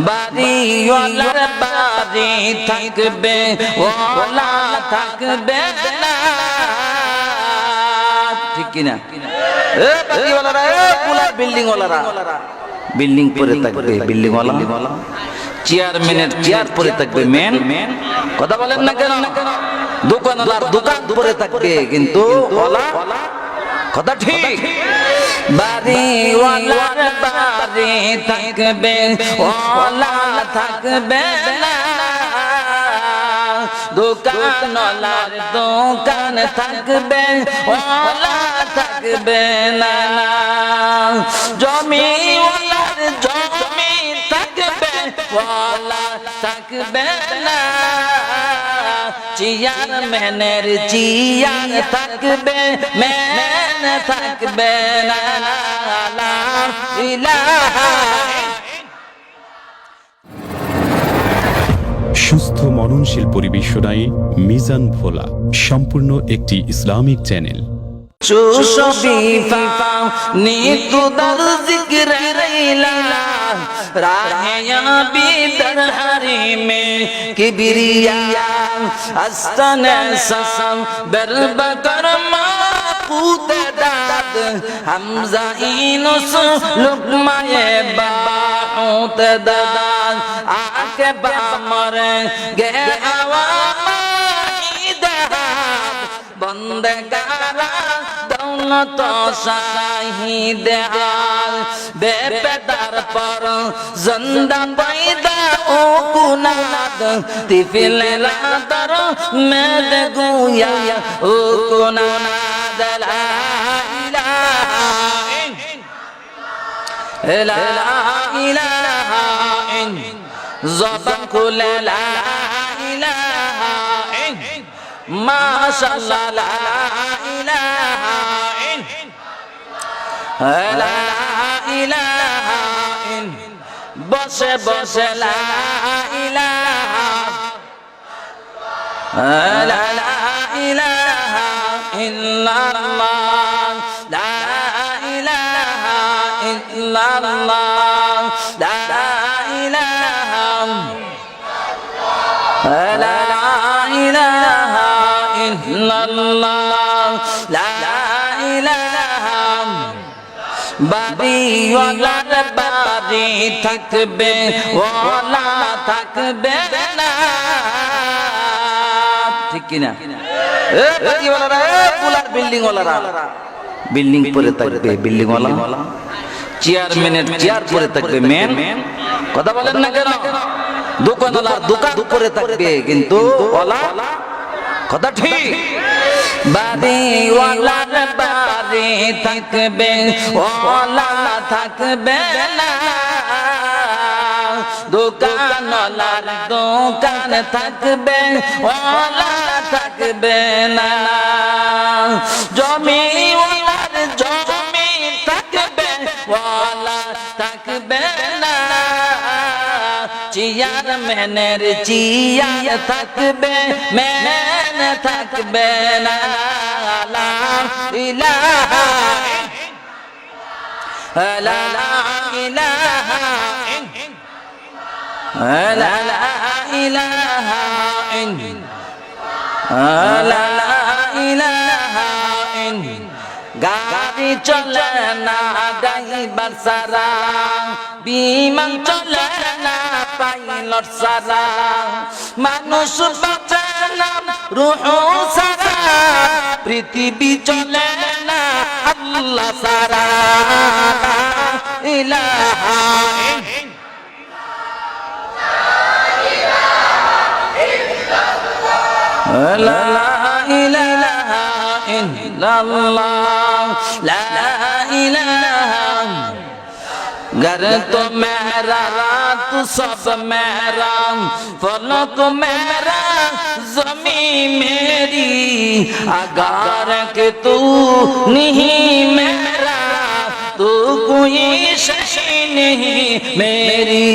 বাড়িওয়ালার বাড়ি থাকবে ওয়ালা থাকবে না, ঠিক কিনা? এ বাড়িওয়ালারা, এ পুলার বিল্ডিং ওয়ালারা বিল্ডিং পরে থাকবে, বিল্ডিং ওয়ালা চেয়ারম্যানের চেয়ার পরে থাকবে মেন, কথা বলেন না কেন? দোকানওয়ালার দোকান পরে থাকবে কিন্তু ওয়ালা, কথা ঠিক। বাড়িওয়ালার বাড়ি থাকবে ওয়ালা থাকবে না, দোকানওয়ালার দোকান থাকবে ওয়ালা থাকবে না, জমিওয়ালার জমি থাকবে ওয়ালা থাকবে না, চেয়ারম্যানের চেয়ার থাকবে মেন থাকবে না, লা ইলাহা। সুস্থ মননশীল পরিবেশনায় মিজান ভোলা সম্পূর্ণ একটি ইসলামিক চ্যানেল। नीतू दर जिक्र रैला राहे बिदर हरी में किबरिया अस्तन सम बरबकर माकूत दाद हमजा इनुस लुकमाए बाऊत दाद आके बामर गे आवामा बंदे गारा दौलत शाहीद हाल बेपदार पर जिंदा पैदा ओ कुनाद तिफिल लादर में गुया ओ कुनाद ला इलाहा इलाहा ज़बान खुले ला इलाहा माशाअल्लाह ला इलाहा ला इलाहा बसे बसे ला इलाहा ला इलाहा इल्लल्लाह ला इलाहा इल्लल्लाह ला इलाहा ला इलाहा इल्लल्लाह ला इलाहा। বাড়িওয়ালার বাড়ি থাকবে ওয়ালা থাকবে না, ঠিক কিনা? এ বাড়িওয়ালারা, এ পুলার বিল্ডিং ওয়ালারা বিল্ডিং পরে থাকবে, বিল্ডিং ওয়ালা চেয়ারম্যানের চেয়ার পরে থাকবে মেন, কথা বলেন না কেন? দোকানওয়ালার দোকান পরে থাকবে কিন্তু ওয়ালা, কথা ঠিক। বাড়িওয়ালার বাড়ি থাকবে ওয়ালা থাকবে না, দোকানওয়ালার দোকান থাকবে ওয়ালা থাকবে না, জমিওয়ালার জমি থাকবে ওয়ালা থাকবে না, চেয়ারম্যানের চেয়ার থাকবে মেন থাকবে না, লা ইলাহা লা ইলাহা লা ইলাহা লা ইলাহা। গাড়ি চলে না ড্রাইভার সারা, বিমান চলে না পাইলট সারা, মানুষ বাঁচে না রূহ সারা, পৃথিবী চলে না আল্লাহ সারা, ইলাহা লা ইলাহা ইল্লাল্লাহ লা ইলাহা। घर तो मेरा तू सब मेरा, फलक मेरा ज़मीन मेरी, अगर के तू नहीं मेरा तो कोई शय नहीं मेरी।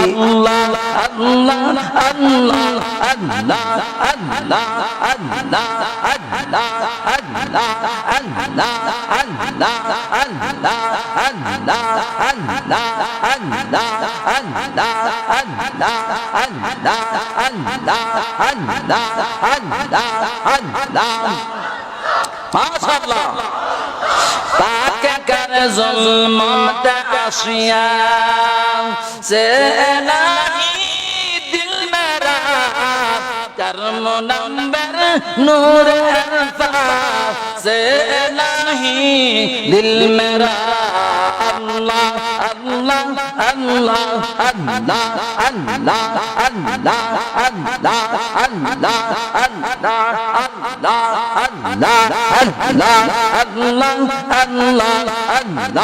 अल्लाह अल्लाह अल्लाह अल्लाह अल्लाह अल्लाह अल्लाह अल्लाह अल्लाह अल्लाह अल्लाह अल्लाह अल्लाह अल्लाह মাশাআল্লাহ তাকে कर जुल्मत आशिया से नहीं दिल मेरा कर मुनव्वर नूर अल्फाज से नहीं दिल मेरा अल्लाह अल्लाह अल्लाह अल्लाह अल्लाह अल्लाह अल्लाह अल्लाह अल्लाह अल्लाह अल्लाह अल्लाह अल्लाह अल्लाह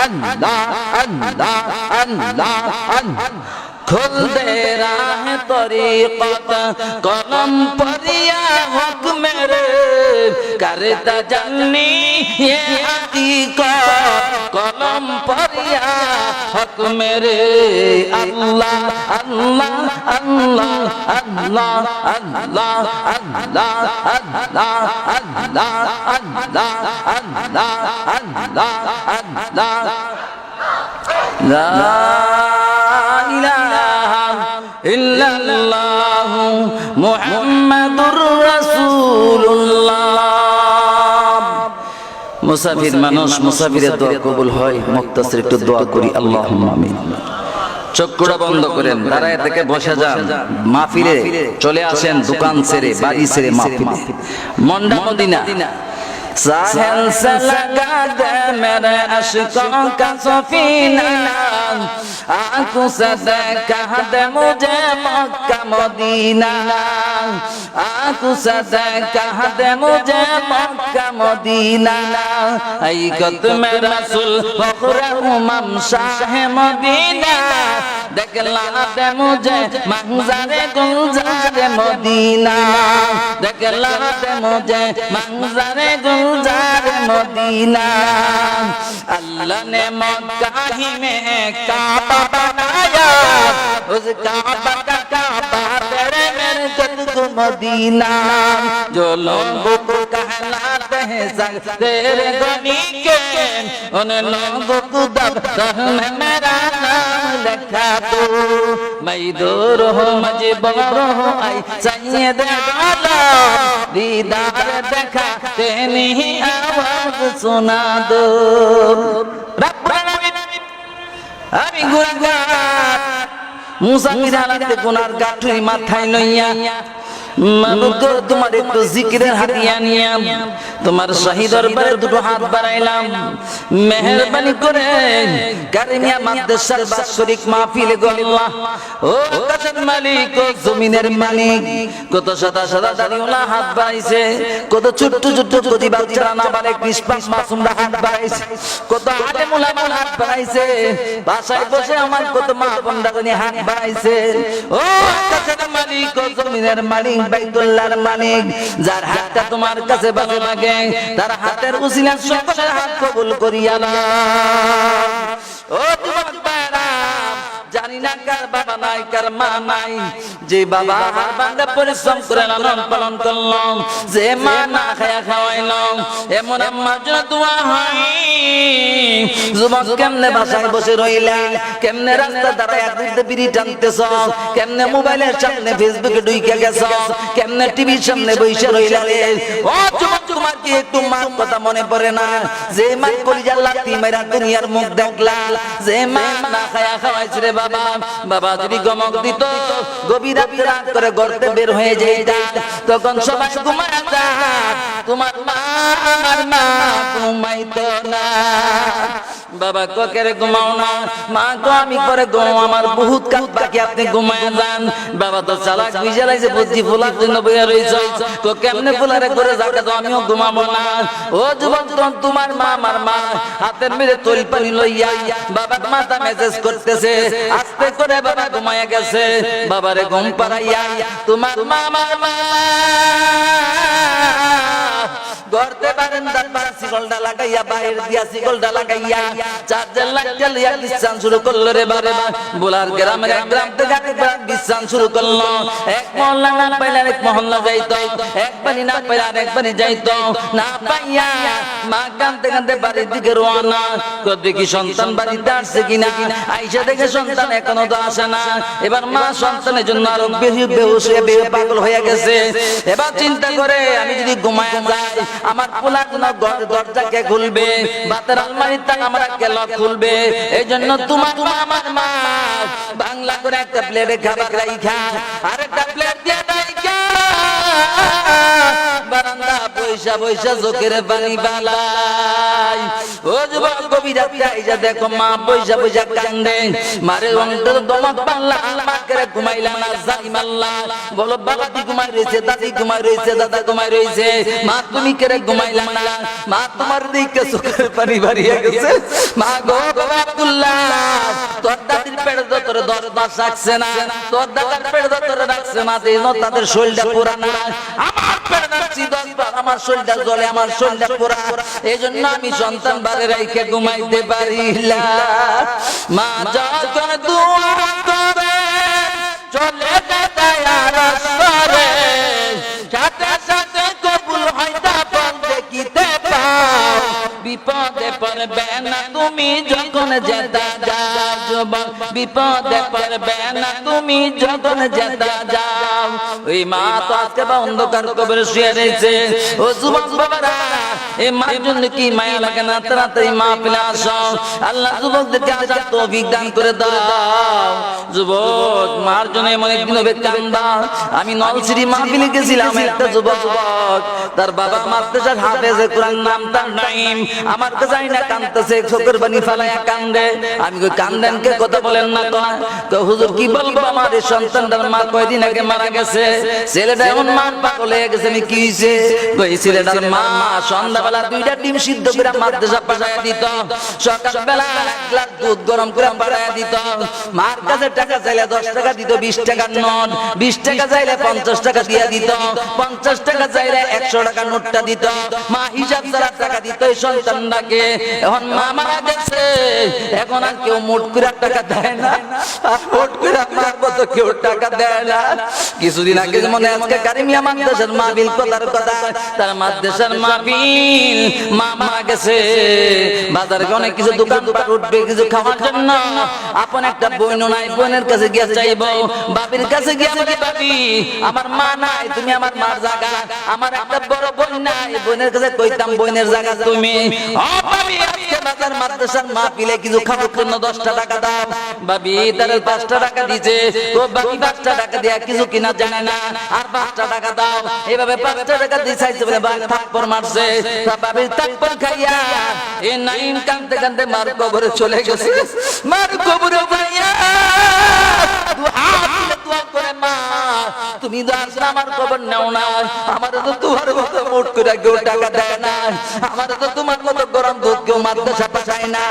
अल्लाह अल्लाह अल्लाह अल्लाह खुल दे राह तरीक़त कलम परिया हक मेरे करता जन्नी ये हकीकत कलम परिया हक मेरे अल्लाह अल्लाह अल्लाह अल्लाह अल्लाह अल्लाह अल्लाह अल्लाह अल्लाह अल्लाह अल्लाह अल्लाह ला इलाहा इल्लल्लाह मुहम्मदुर রাসূলুল্লাহ। মুসাফির মানুষ, মুসাফিরের দোয়া কবুল হয়। মুক্তাসির একটু দোয়া করি, আল্লাহুম্মা আমিন। চক্ষুটা বন্ধ করেন, দাঁড়ায় থেকে বসে যান, মাহফিলে চলে আসেন, দোকান ছেড়ে বাড়ি ছেড়ে মাহফিলে। মন্ডা মদিনা साहिल से लगा दे मेरे अश्कों का सफीना, आंखों से देखा दे मुझे मक्का मदीना, आंखों से देखा दे मुझे मक्का मदीना। ऐ कद में रसूल फख्र उमम शाह मदीना, देखला दे मुझे मंजर गुलजार मदीना, देखला दे मुझे मंजर गुलजार मदीना। अल्लाह ने मक्का ही में काबा बनाया, उस काबा का काबा तेरे मेरे जद को मदीना। जो लोगों को कहलाते हैं संग तेरे गनी के, उन लोगों को दफ्तर में मेरा नाम लिखा दो। मैं दूर हो मजबूर हो आई सैयद आलम, दीदार देखा तेरी आवाज सुना दो। रब्बुल आमीन। আমি গুনাহগার মুসাফির হালাতে গুনার গাঠুরি মাথায় লইয়া মাবুদ তোমার একটু জিকিরের হাতিয়া নিয়া তোমার শাহী দরবারে দুটো হাত বাড়াইলাম। মেহেরবানি করে কারিমিয়া মাদ্রাসার বাৎসরিক মাহফিলে গো আল্লাহ, ও আকাশের মালিক ও জমিনের মালিক, কত সাদা সাদা দাড়িওয়ালা হাত বাড়াইছে, কত ছোট্ট ছোট্ট কতি বাচ্চারা না বালে নিষ্পাপ মাসুমরা হাত বাড়াইছে, কত আলেম উলামা হাত বাড়াইছে, বাসায় বসে আমার কত মা বোনরা হাত বাড়াইছে। ও আকাশের মালিক ও জমিনের মালিক, বাইতুল্লাহর মালিক, যার হাতটা তোমার কাছে ভালো লাগে তার হাতের উসিলা সকলের হাত কবুল করিয়া নাও। ও তোমার বাইরা জানি না কার বাবা নাই কার মা নাই, যে বাবা হার বান্দা পরিশ্রম করে লালন পালন করলাম, যে মা না খায়া খাওয়াইলাম, এমন আম্মার জন্য দোয়া হয়। যুবক কেমনে বাসায় বসে রইলা, কেমনে রাস্তা দাঁড়ায় একদিকে বিড়ি টানতেছ, কেমনে মোবাইলের সামনে ফেসবুকে ঢুইকে গেছ, কেমনে টিভির সামনে বসে রইলা রে। ও যুবক, তোমার কি একটু মার কথা মনে পড়ে না? যে মা কলিজার লাথি মাইরা দুনিয়ার মুখ দেখলা, যে মা না খায়া খাওয়াইছে রে বাবা, বাবা যদি গমক দিত গভীর রাত করে গর্তে বের হয়ে যেতা, তখন সবাই ঘুমায় যায়, তোমার মা আমার মা ঘুমাইতো না। বাবা ককেরে ঘুমাও না, মা তো আমি করে ঘুমাও, আমার বহুত কাজ বাকি, আপনি ঘুমায় যান। বাবা তো চালাক বুঝে লাইছে, বুদ্ধি ফুলার জন্য বইয়া রইছ, তো কেমনে ফুলারে করে যাবে, তো আমিও ঘুমাবো না। ও যুবক, তোমার মা আমার মা হাতের মেরে তৈল পানি লইয়া বাবা মাথা মেসেজ করতেছে, আস্তে করে বাবা ঘুমাইয়া গেছে। বাবারে ঘুম পাড়াইয়া তোমার মা আমার মা গর্তে বারান্দার পার শিকলটা লাগাইয়া, বাইরে দিয়া শিকলটা লাগাইয়া চার্জার লাগাইয়া কিস্তান শুরু করলো রে বাবা। বোলার গ্রামের এক গ্রাম থেকে আরেক গ্রাম স্থান শুরু করলো। এক মহল্লা না পাইলে আরেক মহল্লা যাইতো, এক বাড়ি না পাইলে আরেক বাড়ি যাইতো। না পাইয়া মা কাঁদতে কাঁদতে বাড়ির দিকে রওনা। দেখি সন্তান বাড়িতে আসছে কিনা, আইসা দেখে সন্তান এখনো তো আসে না। এবার মা সন্তানের জন্য আরো বেহুশ হয়ে পাগল হয়ে গেছে। এবার চিন্তা করে আমি যদি ঘুমায় যাই, আমার পোলা কোন দরজা কে খুলবে, বাতের আলমারির তালা আমরা কে লক খুলবে। এই জন্য তোমার মা আমার মা বাংলা করে একটা প্লেটে খাবার রাইখা আরেকটা প্লেট দিয়ে রাইখা বারান্দা পয়সা পয়সা চোখের পানি বালাই। ও যুবক গভীর রাতে আইসা দেখো মা পয়সা পয়সা কান্দে। মারে অন্তর দমক বাংলা মা করে ঘুমাইলা না জালিম আল্লাহ। বলো বাবা দি ঘুমাই রয়েছে, দাদি ঘুমাই রয়েছে, দাদা ঘুমাই রয়েছে, মা তুমি করে ঘুমাইলা না। মা তোমার দিকে চোখের পানি বাড়িয়ে গেছে। মা গো বাবা আব্দুল্লাহ, তোর দাদির পেটে তো তোর দরদ রাখছে না, তোর দাদার পেটে তো তোর রাখছে না, তাদের শরীরটা পুরা না। আমার পেটে রাখছি 10 বার, আমার শরীরটা জ্বলে, আমার শরীরটা পুরা। এই জন্য আমি সন্তান বারে রাইখে ঘুমাইতে পারি না। মা যখন দোয়া করে চলে যায় রাস্তারে, সাথে সাথে কবুল হয় তা বল দেখিতে পাও। বিপদে পড়বে না তুমি যখন যেতে যাও যুবক, বিপদে পড়বে না তুমি যখন যেতে যাও। ওই মা তো আজকে বা অন্ধকার কবরে শুয়ে রয়েছে। ও যুবক বাবারা, এই মার জন্য কি মায়া লাগে না? তাড়াতাড়ি মা পেলে আসো। আল্লাহ যুবকদেরকে আসার তৌফিক দান করে দাও। যুবক মার জন্য এমন একদিন হবে কান্দা। আমি নলছিরি মাহফিলে গেছিলাম, একটা যুবক তার বাবা মাদ্রাসার হাফেজে কোরআন, নাম তার নাইম। আমার কাছে আইনা কান্দতেছে, চোখের পানি ফেলাইয়া কান্দে। আমি কই কান্দেন কে, কথা বলেন না তো? হুজুর কি বলবো, আমার এই সন্তানটার মা কয়দিন আগে মারা গেছে। ছেলেটা এমন মান পাগল হয়ে গেছে। আমি কি হইছে? কই ছেলেটার মা সন্ধ্যাবেলা 2টা ডিম সিদ্ধ করে মাদ্রাসা পাঠাইয়া দিত, সকালবেলা 1 গ্লাস দুধ গরম করে পাঠাইয়া দিত। মার কাছে টাকা চাইলে 10 টাকা দিত, 20 টাকার নোট, 20 টাকা চাইলে 50 টাকা দিয়া দিত, 50 টাকা চাইলে 100 টাকা নোটটা দিত। মা হিসাব ছাড়া টাকা দিত এই সন্তানটাকে। এখন মা মারা গেছে, এখন আর কেউ মোট করে টাকা দেয় না, আর মোট করে মার মতো কেউ টাকা দেয় না। কিছুদিন আগে মনে আজকে কারিমিয়া মাদ্রাসার মাহফিল কথার কথা, তার মাদ্রাসার মাহফিল, মা মারা গেছে। বাজারে অনেক কিছু দোকানপাট উঠবে কিছু খাওয়ার জন্য। আপন একটা বোন নাই, বোনের কাছে গিয়ে চাইবো, বাবির কাছে গিয়ে বলি বাবি আমার মা নাই, তুমি আমার মার জায়গা। আমার একটা বড় বোন নাই, বোনের কাছে কইতাম বোনের জায়গা তুমি। ও বাবি আজকে বাজার মাদ্রাসার মাহফিলে কিছু খাওয়ার জন্য 10টা টাকা দাও। বাবি তার 5টা টাকা দিছে। ও বাবি 5টা টাকা দিয়া কিছু কিনা জানে না, আর 5টা টাকা দাও। এভাবে 5টা টাকা দিয়ে চাইছে বলে থাপ্পড় মারছে। বাবির থাপ্পড় খাইয়া এ নাইম কাঁদতে কাঁদতে মার কবরে চলে গেছে। মার কবরে যাইয়া দোয়া করে, মা তুমি তো আসলে আমার খবর নাও না, আমার তো তোমার মতো মোট করে কেউ টাকা দেয় না, আমার তো তোমার মতো গরম দুধ কেউ মাদ্রাসা পাঠায় না,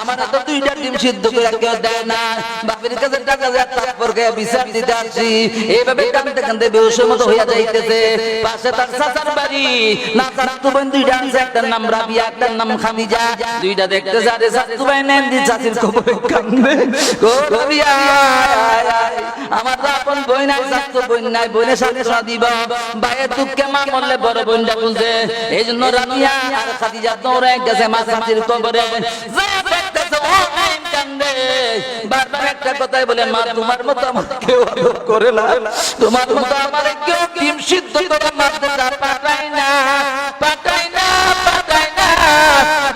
আমার তো 2টা ডিম সিদ্ধ করে কেউ দেয় না। বাপের কাছে টাকা দেয়, তারপর গিয়ে বিচার দিতে আসছি। এইভাবে কাঁদতে কাঁদতে বেহুশের মতো হইয়া যাইতেছে। পাশে তার চাচার বাড়ি, না চাচু বোন 2টা আছে, একটার নাম রাবিয়া, একটার নাম খামিজা। 2টা দেখতে যারে চাচু ভাই নেন দি চাচির কবরে কান্দে। ও রাবিয়া আমার তো আপন বোন নাই, চাচু বোন নাই, বোনের সাথে দিব। ভাইয়ের দুঃখে মা মরলে বড় বোনটা বুঝে। এই জন্য রাবিয়া আর খাদিজা দৌড়ে গেছে মা চাচির কবরে। দেখতেছে ও নাইম কান্দে, বারবার একটা কথাই বলে, মা তোমার মতো আমার কেউ আদর করে না, তোমার মতো আমার কেউ ডিম সিদ্ধ করে মাদ্রাসা পাঠায় না, পাঠায় না, পাঠায় না,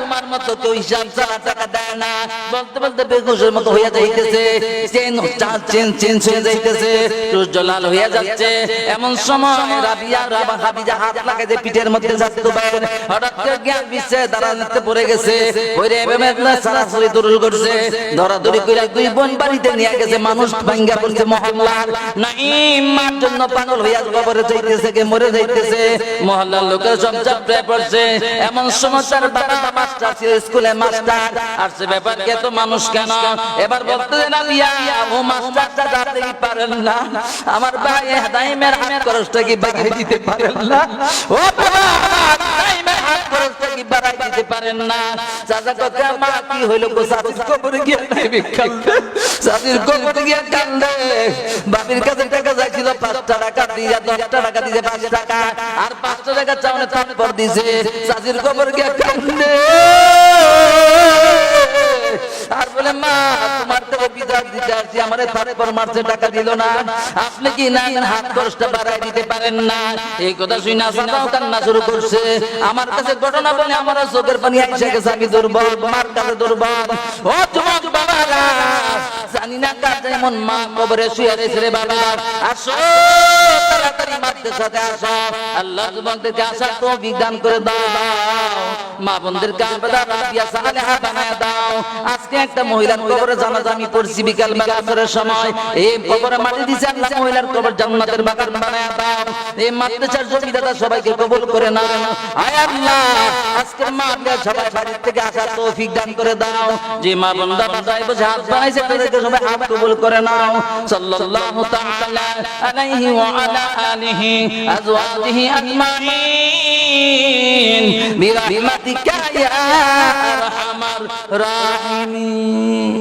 তোমার মতো কেউ হিসাব ছাড়া টাকা দেয় না। বলতে বলতে বেহুশের মতো হইয়া যাইতেছে, চেঞ্জ হয়ে যাইতেছে, লাল হইয়া যাচ্ছে। এমন সময় রাবিয়া হাবিজা হাত লাগাইতে পিঠের মধ্যে যাচ্ছে, হঠাৎ করে জ্ঞান বিচ্ছে দাঁড়াতে পড়ে গেছে। ওইরে সারাসরি দৌড় করছে, ধরাধরি করে 2 বোন বাড়িতে নিয়ে গেছে। মানুষ ভাঙ্গা পড়ছে মহল্লার। নাইম মার জন্য পাগল হইয়া কবরে যাইতেছে, কে মরে যাইতেছে। মহল্লার লোকের সব চাপড়ে পড়ছে। এমন সময় তার বাবা মাস্টার ছিল, স্কুলে মাস্টার। আর সে ব্যাপার কে তো মানুষ কেন? এবার বলতে রাবিয়া ও মাস্টারটা যাতেই পারেন না, আমার ভাই নাইমের হাত খরচটা কি বাগাই দিতে পারেন না? ও বাবা নাইমের হাত খরচটা কি বাড়াই দিতে পারেন না? চাচা কথা মা কি হইল গো, চাচির কবরে গিয়ে কান্দে, চাচির কবরে গিয়ে কান্দে। বাবির কাছে টাকা চাইছিল 5 টাকা দিয়ে 10 টাকা দিয়ে 5 টাকা, আর 5 টাকা চাওনে তারপর দিছে। চাচির কবরে গিয়ে কান্দে আর বলে মা তোমার থেকে বিদায় দিতে আসছি, আমারে তারপর মারছে টাকা দিল না, আপনি কি না হাত খরচটা বাড়াই দিতে পারেন না? এই কথা শুনে চাচাও কান্না শুরু করছে। আমার কাছে ঘটনা বলে আমার চোখের পানি আইসা গেছে, আমি দুর্বল, মার কাছে দুর্বল। ও যুবক বাবারা, জানি না কার যেমন মা কবরে শুয়ে রয়েছে রে বাবা, আসো তাড়াতাড়ি মারতে সাথে আসো, আল্লাহ যুবকদেরকে আসার তৌফিক দান করে দাও, মা বোনদেরকে আবেদা রাবিয়া সালেহা বানায় দাও। আজকে একটা মহিলার কবরে জানাজা আমি পড়ছি বিকাল বেলা আসরের সময়, এই কবরে মাটি দিছে আল্লাহ, মহিলার কবর জান্নাতের বাগান বানায় দাও। এই মাদ্রাসার জমিদাতা সবাইকে কবুল করে নাও, আয় আল্লাহ আজকে মা আপনার সবাই বাড়ি থেকে আসার তৌফিক দান করে দাও। যে মা বান্দা বান্দায় বসে হাত বানাইছে তাদেরকে সবাই হাত কবুল করে নাও। সাল্লাল্লাহু তাআলা আলাইহি ওয়া আলা আলিহি আজওয়াজিহি আজমাইন বিরহমাতিকা ইয়া আরহামার রাহিমিন।